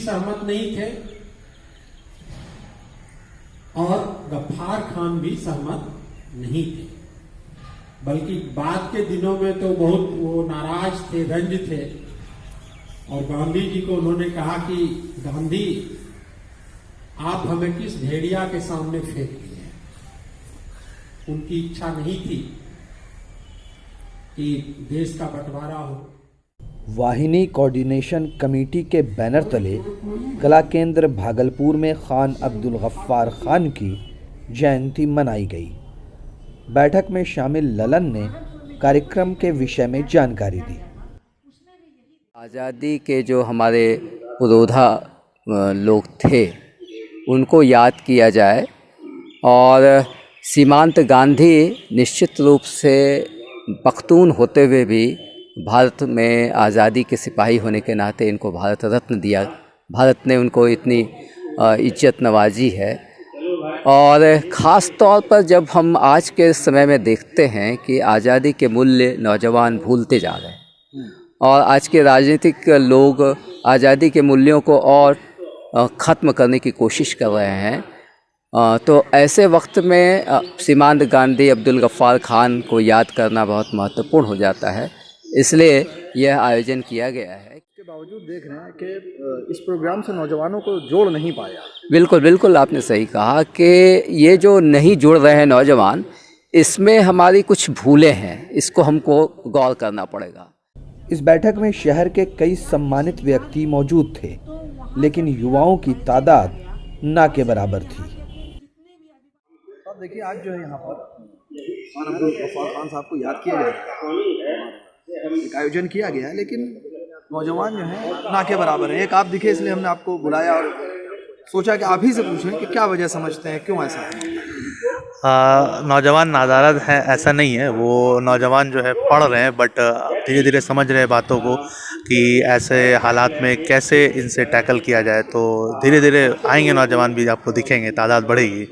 सहमत नहीं थे और गफ्फार खान भी सहमत नहीं थे, बल्कि बाद के दिनों में तो बहुत वो नाराज थे, रंज थे, और गांधी जी को उन्होंने कहा कि गांधी, आप हमें किस भेड़िया के सामने फेंक दिए। उनकी इच्छा नहीं थी कि देश का बंटवारा हो। वाहिनी कोऑर्डिनेशन कमेटी के बैनर तले कला केंद्र भागलपुर में खान अब्दुल गफ्फार खान की जयंती मनाई गई। बैठक में शामिल ललन ने कार्यक्रम के विषय में जानकारी दी। आज़ादी के जो हमारे पुरोधा लोग थे उनको याद किया जाए, और सीमांत गांधी निश्चित रूप से पख्तून होते हुए भी भारत में आज़ादी के सिपाही होने के नाते इनको भारत रत्न दिया। भारत ने उनको इतनी इज्जत नवाजी है, और ख़ास तौर पर जब हम आज के समय में देखते हैं कि आज़ादी के मूल्य नौजवान भूलते जा रहे हैं और आज के राजनीतिक लोग आज़ादी के मूल्यों को और ख़त्म करने की कोशिश कर रहे हैं, तो ऐसे वक्त में सीमांत गांधी अब्दुल गफ्फार खान को याद करना बहुत महत्वपूर्ण हो जाता है। इसलिए यह आयोजन किया गया है। के बावजूद देख रहे हैं कि इस प्रोग्राम से नौजवानों को जोड़ नहीं पाया। बिल्कुल बिल्कुल, आपने सही कहा कि ये जो नहीं जुड़ रहे हैं नौजवान, इसमें हमारी कुछ भूलें हैं, इसको हमको गौर करना पड़ेगा। इस बैठक में शहर के कई सम्मानित व्यक्ति मौजूद थे, लेकिन युवाओं की तादाद ना के बराबर थी। अब देखिए, आज जो है यहाँ पर खान अब्दुल गफ्फार खान साहब को याद किया गया, एक आयोजन किया गया है, लेकिन नौजवान जो है ना के बराबर है। एक आप दिखे, इसलिए हमने आपको बुलाया और सोचा कि आप ही से पूछें कि क्या वजह समझते हैं, क्यों ऐसा है। नौजवान नादारद हैं ऐसा नहीं है, वो नौजवान जो है पढ़ रहे हैं, बट धीरे धीरे समझ रहे हैं बातों को कि ऐसे हालात में कैसे इनसे टैकल किया जाए। तो धीरे धीरे आएंगे नौजवान भी, आपको दिखेंगे, तादाद बढ़ेगी।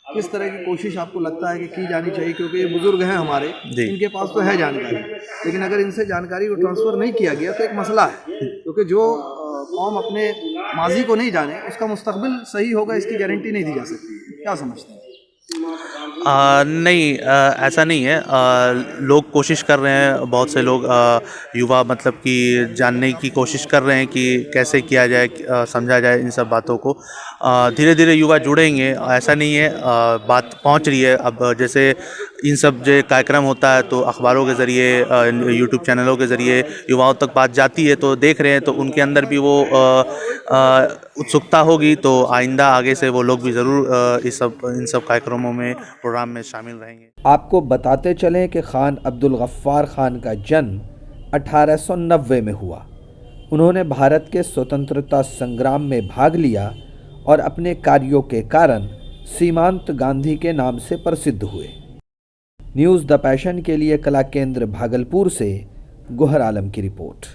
किस तरह की कोशिश आपको लगता है कि की जानी चाहिए, क्योंकि ये बुजुर्ग हैं हमारे, इनके पास तो है जानकारी, लेकिन अगर इनसे जानकारी को ट्रांसफ़र नहीं किया गया तो एक मसला है, क्योंकि जो कौम अपने माजी को नहीं जाने उसका मुस्तकबिल सही होगा, इसकी गारंटी नहीं दी जा सकती। क्या समझते हैं? नहीं, ऐसा नहीं है। लोग कोशिश कर रहे हैं, बहुत से लोग युवा मतलब कि जानने की कोशिश कर रहे हैं कि कैसे किया जाए, समझा जाए इन सब बातों को। धीरे धीरे युवा जुड़ेंगे, ऐसा नहीं है, बात पहुंच रही है। अब जैसे इन सब जो कार्यक्रम होता है तो अखबारों के ज़रिए, यूट्यूब चैनलों के ज़रिए युवाओं तक बात जाती है, तो देख रहे हैं, तो उनके अंदर भी वो उत्सुकता होगी, तो आइंदा आगे से वो लोग भी ज़रूर इन सब कार्यक्रमों में, प्रोग्राम में शामिल रहेंगे। आपको बताते चलें कि खान अब्दुल गफ्फार खान का जन्म 1890 में हुआ। उन्होंने भारत के स्वतंत्रता संग्राम में भाग लिया और अपने कार्यों के कारण सीमांत गांधी के नाम से प्रसिद्ध हुए। न्यूज़ द पैशन के लिए कला केंद्र भागलपुर से गोहर आलम की रिपोर्ट।